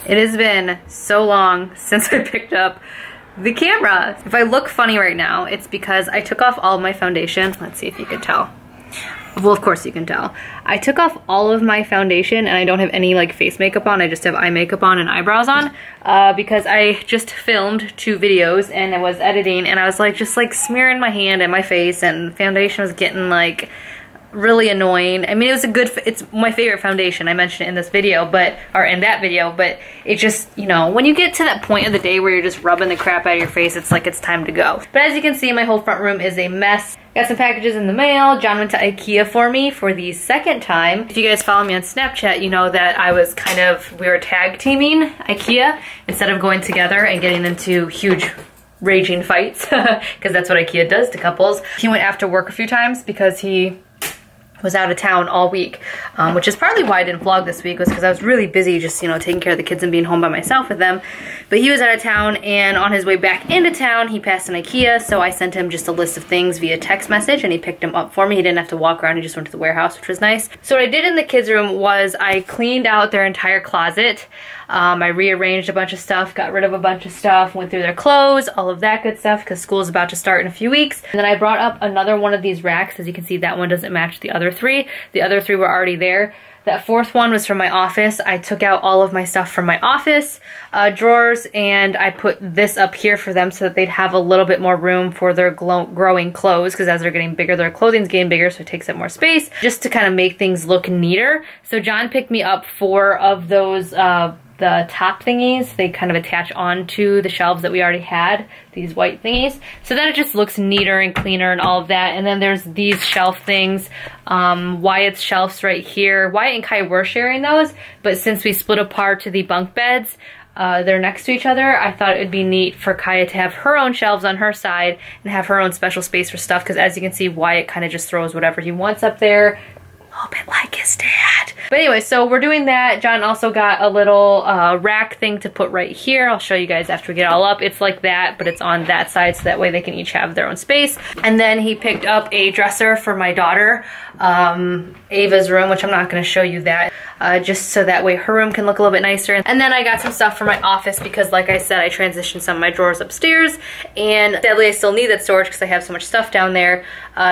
It has been so long since I picked up the camera. If I look funny right now, it's because I took off all of my foundation. Let's see if you can tell. Well, of course you can tell. I took off all of my foundation and I don't have any like face makeup on. I just have eye makeup on and eyebrows on because I just filmed 2 videos and I was editing and I was like just like smearing my hand and my face, and foundation was getting like really annoying. I mean, it's my favorite foundation. I mentioned it in this video, or in that video, but it just, you know, when you get to that point of the day where you're just rubbing the crap out of your face, it's like it's time to go. But as you can see, my whole front room is a mess. Got some packages in the mail. John went to Ikea for me for the 2nd time. If you guys follow me on Snapchat, you know that we were tag teaming Ikea instead of going together and getting into huge raging fights, because that's what Ikea does to couples. He went after work a few times because he was out of town all week, which is partly why I didn't vlog this week, was because I was really busy just, you know, taking care of the kids and being home by myself with them. But he was out of town, and on his way back into town, he passed an Ikea, so I sent him just a list of things via text message, and he picked them up for me. He didn't have to walk around, he just went to the warehouse, which was nice. So what I did in the kids' room was I cleaned out their entire closet. I rearranged a bunch of stuff, got rid of a bunch of stuff, went through their clothes, all of that good stuff, because school's about to start in a few weeks. And then I brought up another one of these racks. As you can see, that one doesn't match the other 3. The other 3 were already there. That 4th one was from my office. I took out all of my stuff from my office drawers, and I put this up here for them so that they'd have a little bit more room for their growing clothes, because as they're getting bigger, their clothing's getting bigger, so it takes up more space, just to kind of make things look neater. So John picked me up 4 of those the top thingies. They kind of attach onto the shelves that we already had, these white thingies. So then it just looks neater and cleaner and all of that. And then there's these shelf things, Wyatt's shelves right here. Wyatt and Kai were sharing those, but since we split apart to the bunk beds, they're next to each other, I thought it would be neat for Kaya to have her own shelves on her side and have her own special space for stuff, because as you can see, Wyatt kind of just throws whatever he wants up there. A little bit like his dad. But anyway, so we're doing that. John also got a little rack thing to put right here. I'll show you guys after we get it all up. It's like that, but it's on that side, so that way they can each have their own space. And then he picked up a dresser for my daughter, Ava's room, which I'm not going to show you that, just so that way her room can look a little bit nicer. And then I got some stuff for my office because, like I said, I transitioned some of my drawers upstairs, and sadly I still need that storage because I have so much stuff down there.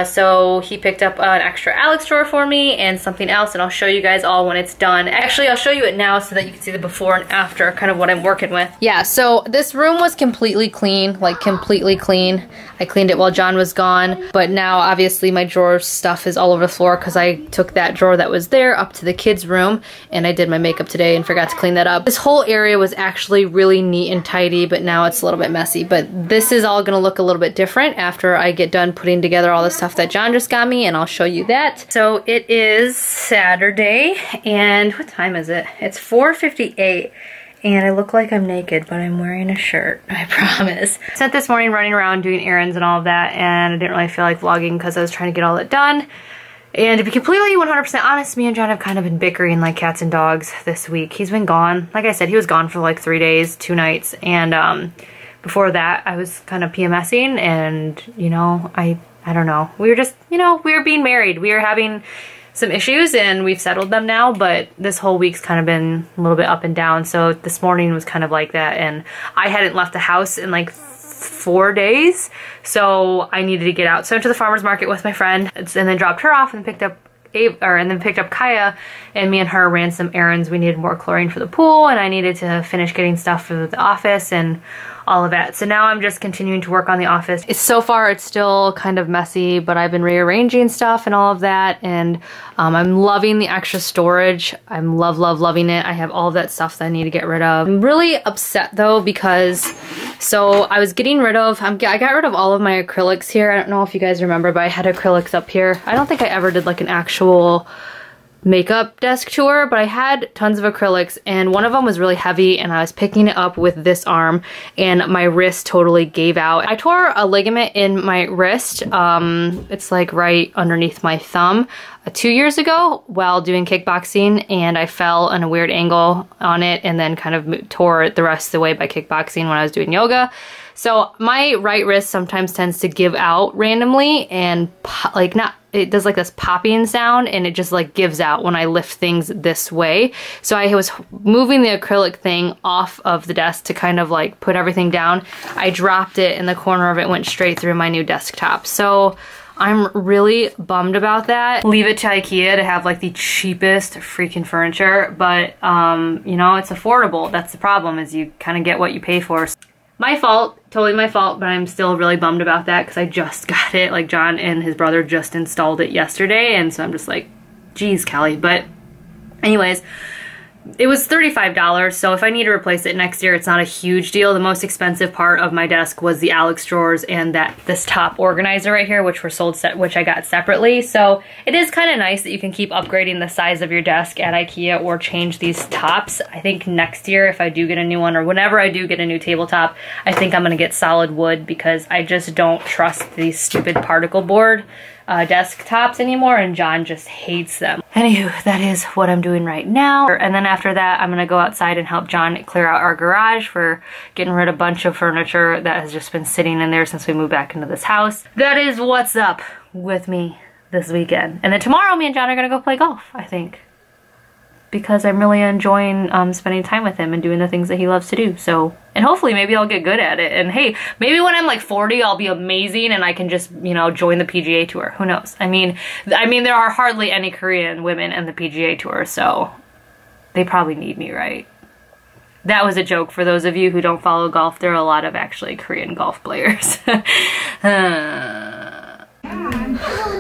So he picked up an extra Alex drawer for me and something else, and I'll show you guys all when it's done. Actually, I'll show you it now so that you can see the before and after, kind of what I'm working with. Yeah, so this room was completely clean, like completely clean. I cleaned it while John was gone, but now obviously my drawer stuff is all over the floor because I took that drawer that was there up to the kids' room, and I did my makeup today and forgot to clean that up. This whole area was actually really neat and tidy, but now it's a little bit messy. But this is all gonna look a little bit different after I get done putting together all the stuff that John just got me, and I'll show you that. So it is Saturday, and what time is it? It's 4:58. And I look like I'm naked, but I'm wearing a shirt, I promise. Spent this morning running around doing errands and all of that, and I didn't really feel like vlogging because I was trying to get all that done. And to be completely 100% honest, me and John have kind of been bickering like cats and dogs this week. He's been gone. Like I said, he was gone for like 3 days, 2 nights. And before that, I was kind of PMSing, and, you know, I don't know. We were just, you know, we were being married. We were having some issues and we've settled them now, but this whole week's kind of been a little bit up and down. So this morning was kind of like that, and I hadn't left the house in like 4 days, so I needed to get out. So I went to the farmer's market with my friend and then dropped her off and picked up Kaya, and me and her ran some errands. We needed more chlorine for the pool, and I needed to finish getting stuff for the office and all of that. So now I'm just continuing to work on the office. So far it's still kind of messy, but I've been rearranging stuff and all of that, and I'm loving the extra storage. I'm loving it. I have all of that stuff that I need to get rid of. I'm really upset though, because so I was getting rid of, I got rid of all of my acrylics here. I don't know if you guys remember, but I had acrylics up here. I don't think I ever did like an actual makeup desk tour, but I had tons of acrylics, and one of them was really heavy, and I was picking it up with this arm, and my wrist totally gave out. I tore a ligament in my wrist. It's like right underneath my thumb. 2 years ago while doing kickboxing, and I fell on a weird angle on it and then kind of tore it the rest of the way by kickboxing when I was doing yoga. So my right wrist sometimes tends to give out randomly and it does like this popping sound, and it just like gives out when I lift things this way. So I was moving the acrylic thing off of the desk to kind of like put everything down. I dropped it and the corner of it went straight through my new desktop. So I'm really bummed about that. Leave it to Ikea to have like the cheapest freaking furniture, but you know, it's affordable. That's the problem, is you kind of get what you pay for. My fault, totally my fault, but I'm still really bummed about that because I just got it. Like, John and his brother just installed it yesterday, and so I'm just like, geez, Kelly. But anyways, it was $35, so if I need to replace it next year, it's not a huge deal. The most expensive part of my desk was the Alex drawers and this top organizer right here, which were sold which I got separately. So it is kind of nice that you can keep upgrading the size of your desk at Ikea or change these tops. I think next year, if I do get a new one, or whenever I do get a new tabletop, I think I'm gonna get solid wood because I just don't trust these stupid particle board desktops anymore, and John just hates them. Anywho, that is what I'm doing right now. And then after that, I'm gonna go outside and help John clear out our garage for getting rid of a bunch of furniture that has just been sitting in there since we moved back into this house. That is what's up with me this weekend. And then tomorrow, me and John are gonna go play golf, I think, because I'm really enjoying spending time with him and doing the things that he loves to do. So, and hopefully maybe I'll get good at it. And hey, maybe when I'm like 40, I'll be amazing and I can just, you know, join the PGA Tour. Who knows? I mean, there are hardly any Korean women in the PGA Tour, so they probably need me, right? That was a joke for those of you who don't follow golf. There are a lot of actually Korean golf players.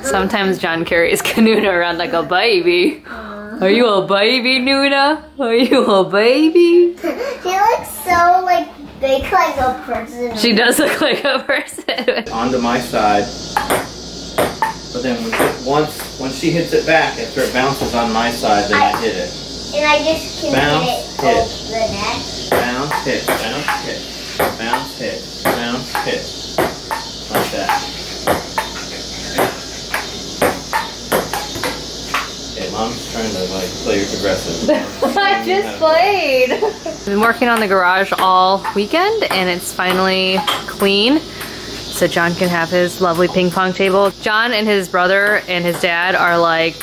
Sometimes John carries Kanuna around like a baby. Are you a baby, Nuna? Are you a baby? She looks so like big, like a person. She does look like a person. Onto my side. But then once she hits it back, after it bounces on my side, then I hit it. And I just can bounce, hit it off the neck. Bounce, hit, bounce, hit, bounce, hit, bounce, hit. Like that. Mom's trying to like play progressive. I just played. I've been working on the garage all weekend and it's finally clean, so John can have his lovely ping pong table. John and his brother and his dad are like,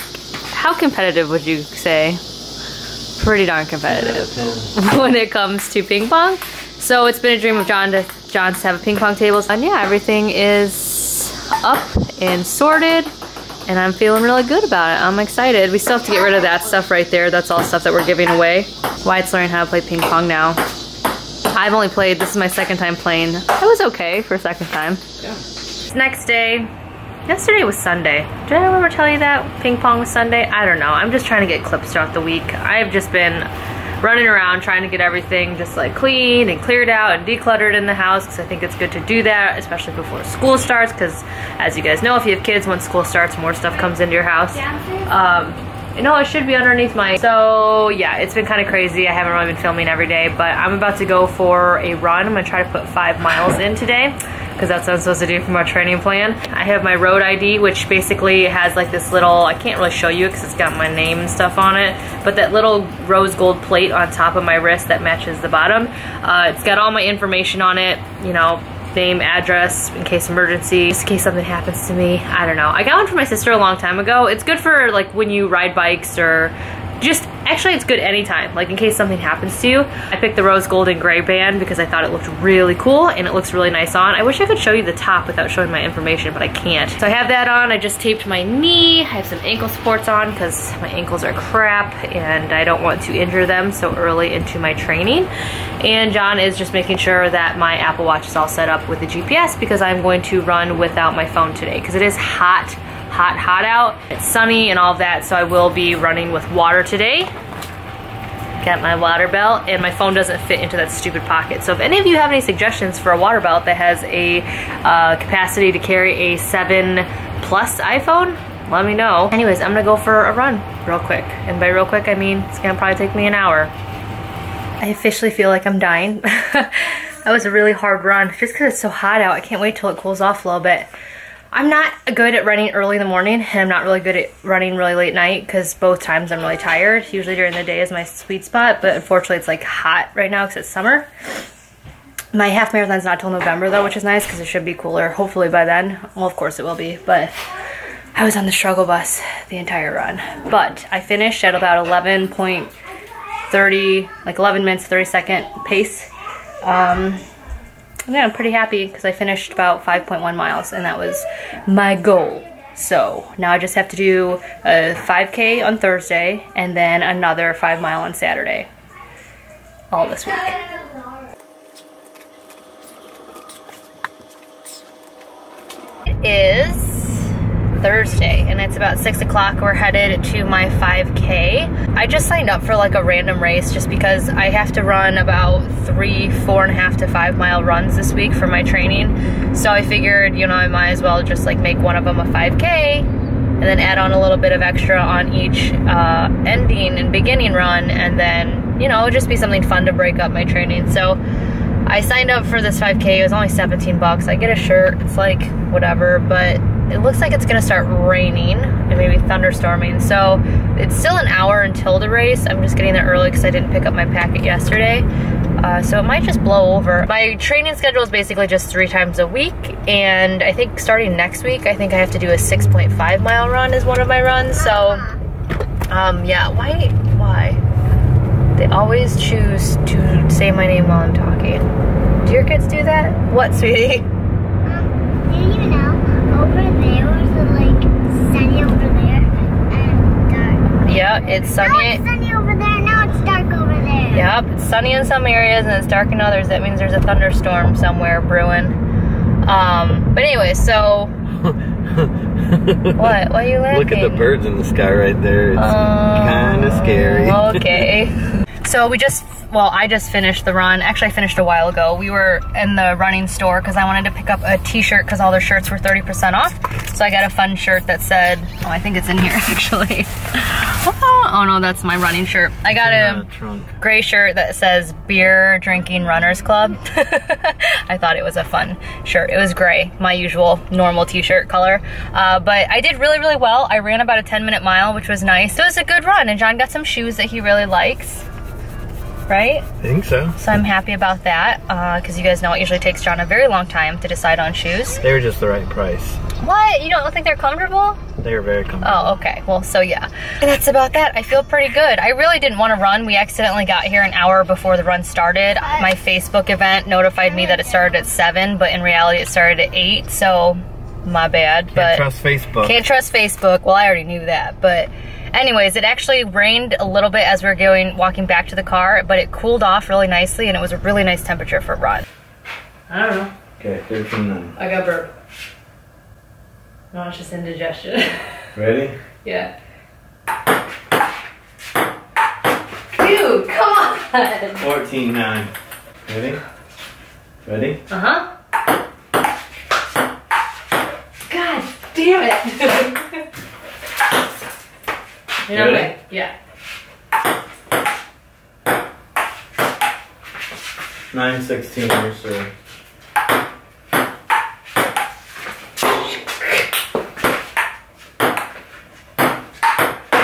how competitive would you say? Pretty darn competitive when it comes to ping pong. So it's been a dream of John's to have a ping pong table. And yeah, everything is up and sorted. And I'm feeling really good about it. I'm excited. We still have to get rid of that stuff right there. That's all stuff that we're giving away. Wyatt's learning how to play ping pong now. I've only played, this is my second time playing. I was okay for a second time. Yeah. Next day, yesterday was Sunday. Did I ever tell you that ping pong was Sunday? I don't know. I'm just trying to get clips throughout the week. I've just been running around trying to get everything just like clean and cleared out and decluttered in the house, because I think it's good to do that, especially before school starts, because as you guys know, if you have kids, when school starts, more stuff comes into your house. No, it should be underneath my... So yeah, it's been kind of crazy. I haven't really been filming every day, but I'm about to go for a run. I'm gonna try to put 5 miles in today, because that's what I'm supposed to do from our training plan. I have my road ID, which basically has like this little, I can't really show you because it's got my name and stuff on it, but that little rose gold plate on top of my wrist that matches the bottom. It's got all my information on it, you know, name, address, in case emergency, just in case something happens to me. I don't know. I got one for my sister a long time ago. It's good for like when you ride bikes, or just, actually it's good anytime, like in case something happens to you. I picked the rose gold and gray band because I thought it looked really cool and it looks really nice on. I wish I could show you the top without showing my information, but I can't. So I have that on. I just taped my knee. I have some ankle supports on because my ankles are crap and I don't want to injure them so early into my training. And John is just making sure that my Apple Watch is all set up with the GPS, because I'm going to run without my phone today because it is hot out. It's sunny and all of that, so I will be running with water today. Got my water belt, and my phone doesn't fit into that stupid pocket. So if any of you have any suggestions for a water belt that has a capacity to carry a 7 Plus iPhone, let me know. Anyways, I'm gonna go for a run real quick. And by real quick, I mean it's gonna probably take me an hour. I officially feel like I'm dying. That was a really hard run, just because it's so hot out. I can't wait till it cools off a little bit. I'm not good at running early in the morning, and I'm not really good at running really late night because both times I'm really tired. Usually during the day is my sweet spot, but unfortunately it's like hot right now because it's summer. My half marathon's not till November though, which is nice because it should be cooler hopefully by then. Well, of course it will be, but I was on the struggle bus the entire run. But I finished at about 11.30, like 11 minutes, 30-second pace. Yeah, I'm pretty happy because I finished about 5.1 miles and that was my goal. So now I just have to do a 5K on Thursday and then another 5 mile on Saturday. All this week. It is Thursday and it's about 6 o'clock. We're headed to my 5K. I just signed up for like a random race just because I have to run about 3, 4.5 to 5 mile runs this week for my training. So I figured, you know, I might as well just like make one of them a 5K and then add on a little bit of extra on each ending and beginning run, and then, you know, just be something fun to break up my training. So I signed up for this 5K. It was only 17 bucks. I get a shirt. It's like whatever, but it looks like it's gonna start raining and maybe thunderstorming. So it's still an hour until the race. I'm just getting there early because I didn't pick up my packet yesterday. So it might just blow over. My training schedule is basically just 3 times a week. And I think starting next week, I think I have to do a 6.5 mile run as one of my runs. So yeah, why? They always choose to say my name while I'm talking. Do your kids do that? What, sweetie? Didn't you know? Over there was like sunny over there and dark. Yeah, it's sunny. Now it's sunny over there, now it's dark over there. Yep, it's sunny in some areas and it's dark in others. That means there's a thunderstorm somewhere brewing. But anyway, so... What? Why are you laughing? Look at the birds in the sky right there. It's kind of scary. Okay. So I just finished the run. Actually, I finished a while ago. We were in the running store because I wanted to pick up a t-shirt because all their shirts were 30% off. So I got a fun shirt that said, oh, I think it's in here actually. Oh no, that's my running shirt. I got a gray shirt that says Beer Drinking Runners Club. I thought it was a fun shirt. It was gray, my usual normal t-shirt color. But I did really, really well. I ran about a 10-minute mile, which was nice. So it was a good run, and John got some shoes that he really likes. Right? I think so. So I'm happy about that, because you guys know it usually takes John a very long time to decide on shoes. They were just the right price. What? You don't think they're comfortable? They were very comfortable. Oh, okay. Well, so yeah. And that's about that. I feel pretty good. I really didn't want to run. We accidentally got here an hour before the run started. My Facebook event notified me that it started at 7, but in reality it started at 8, so my bad. Can't trust Facebook. Can't trust Facebook. Well, I already knew that, but... Anyways, it actually rained a little bit as we were walking back to the car, but it cooled off really nicely, and it was a really nice temperature for a run. I don't know. Okay, 13-9. I got burp. No, it's just indigestion. Ready? Yeah. Dude, come on! 14-9. Ready? Ready? Uh-huh. God damn it! You know, ready? Yeah. 9-16, your serve.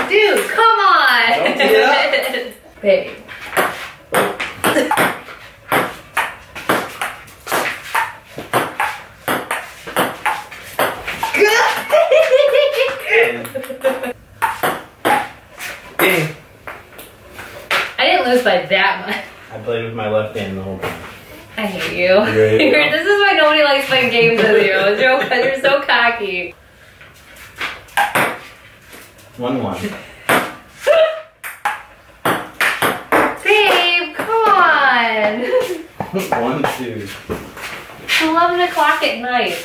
Dude, come on! Don't tee it up. Babe. I didn't lose by that much. I played with my left hand the whole time. I hate you. This is why nobody likes playing games with you. You're so cocky. 1-1. Babe, come on. 1-2. It's 11 o'clock at night.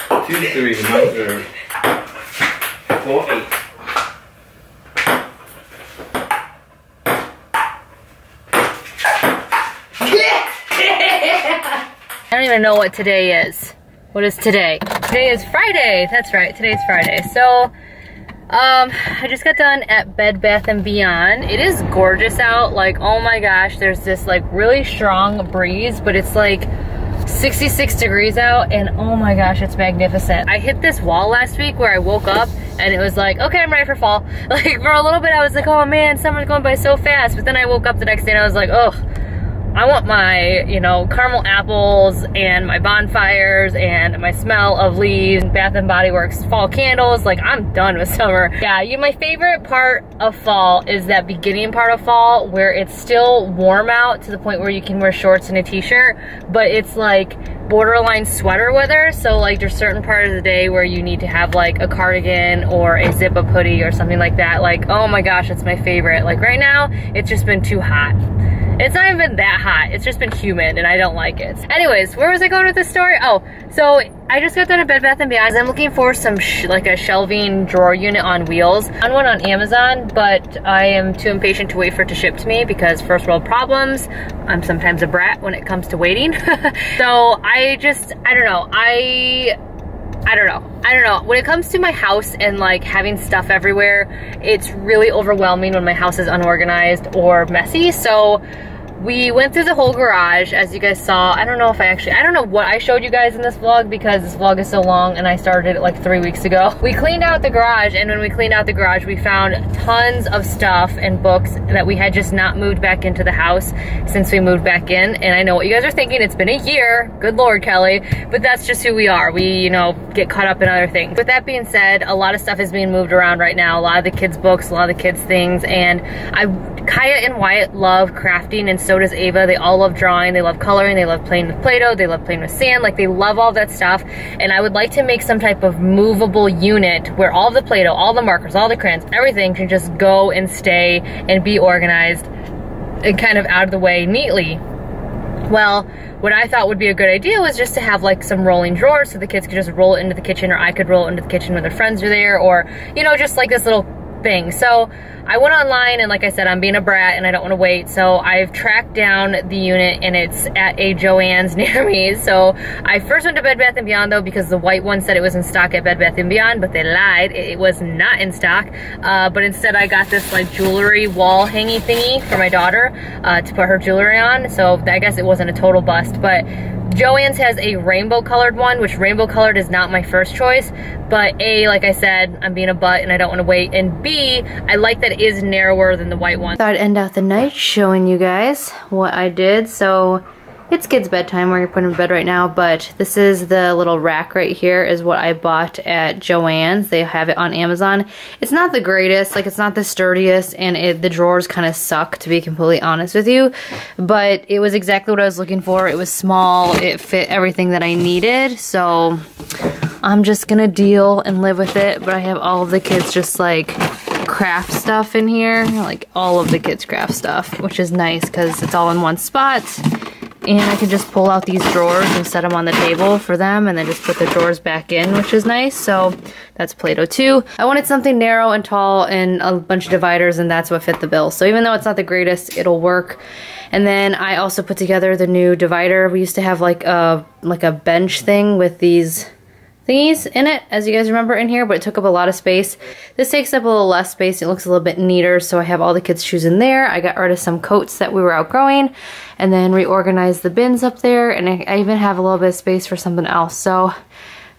2-3, my serve. 4-8. I don't even know what today is. What is today? Today is Friday. That's right, today's Friday. So, I just got done at Bed Bath & Beyond. It is gorgeous out. Like, oh my gosh, there's this like really strong breeze, but it's like 66 degrees out, and oh my gosh, it's magnificent. I hit this wall last week where I woke up and it was like, okay, I'm ready for fall. Like for a little bit I was like, oh man, summer's going by so fast. But then I woke up the next day and I was like, oh, I want my, you know, caramel apples and my bonfires and my smell of leaves, Bath and Body Works fall candles. Like, I'm done with summer. Yeah, my favorite part of fall is that beginning part of fall where it's still warm out to the point where you can wear shorts and a t-shirt, but it's like borderline sweater weather. So like there's certain part of the day where you need to have like a cardigan or a zip-up hoodie or something like that. Like, oh my gosh, it's my favorite. Like right now, it's just been too hot. It's not even that hot, it's just been humid and I don't like it. Anyways, where was I going with this story? Oh, so I just got done at Bed Bath & Beyond. I'm looking for some like a shelving drawer unit on wheels. I found one on Amazon, but I am too impatient to wait for it to ship to me because first world problems. I'm sometimes a brat when it comes to waiting. So I don't know. I don't know. When it comes to my house and like having stuff everywhere, it's really overwhelming when my house is unorganized or messy. So we went through the whole garage, as you guys saw. I don't know what I showed you guys in this vlog because this vlog is so long and I started it like 3 weeks ago. We cleaned out the garage, and when we cleaned out the garage, we found tons of stuff and books that we had just not moved back into the house since we moved back in. And I know what you guys are thinking, it's been a year. Good Lord, Kelly. But that's just who we are. We, you know, get caught up in other things. With that being said, a lot of stuff is being moved around right now. A lot of the kids' books, a lot of the kids' things, and Kaya and Wyatt love crafting, and so does Ava. They all love drawing, they love coloring, they love playing with Play-Doh, they love playing with sand, like they love all that stuff. And I would like to make some type of movable unit where all the Play-Doh, all the markers, all the crayons, everything can just go and stay and be organized and kind of out of the way neatly. Well, what I thought would be a good idea was just to have like some rolling drawers so the kids could just roll it into the kitchen, or I could roll it into the kitchen when their friends are there, or, you know, just like this little thing. So I went online, and like I said, I'm being a brat and I don't want to wait, so I've tracked down the unit, and it's at a Joann's near me. So I first went to Bed Bath & Beyond though, because the white one said it was in stock at Bed Bath & Beyond, but they lied. It was not in stock, but instead I got this like jewelry wall hanging thingy for my daughter to put her jewelry on. So I guess it wasn't a total bust, but Joann's has a rainbow colored one, which rainbow colored is not my first choice, but A, like I said, I'm being a butt and I don't want to wait, and B, I like that it is narrower than the white one. Thought I'd end out the night showing you guys what I did. So it's kids' bedtime, we're putting in bed right now, but this is the little rack right here is what I bought at Joann's. They have it on Amazon. It's not the greatest, like it's not the sturdiest, and the drawers kind of suck, to be completely honest with you, but it was exactly what I was looking for. It was small, it fit everything that I needed, so I'm just gonna deal and live with it. But I have all of the kids just like craft stuff in here, like all of the kids craft stuff, which is nice because it's all in one spot. And I can just pull out these drawers and set them on the table for them, and then just put the drawers back in, which is nice. So that's Play-Doh too. I wanted something narrow and tall and a bunch of dividers, and that's what fit the bill. So even though it's not the greatest, it'll work. And then I also put together the new divider. We used to have like a bench thing with these thingies in it, as you guys remember, in here, but it took up a lot of space. This takes up a little less space. It looks a little bit neater, so I have all the kids' shoes in there. I got rid of some coats that we were outgrowing, and then reorganized the bins up there, and I even have a little bit of space for something else. So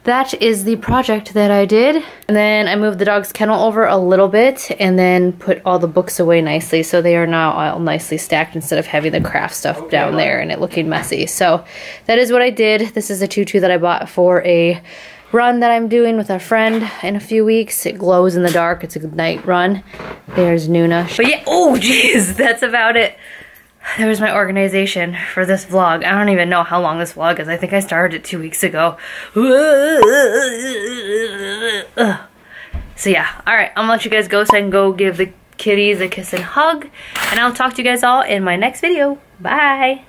that is the project that I did. And then I moved the dog's kennel over a little bit, and then put all the books away nicely, so they are now all nicely stacked instead of having the craft stuff down there and it looking messy. So that is what I did. This is a tutu that I bought for a run that I'm doing with a friend in a few weeks. It glows in the dark. It's a good night run. There's Nuna. But yeah, oh geez, that's about it. There was my organization for this vlog. I don't even know how long this vlog is. I think I started it 2 weeks ago. So yeah, alright, I'm gonna let you guys go so I can go give the kitties a kiss and hug. And I'll talk to you guys all in my next video. Bye!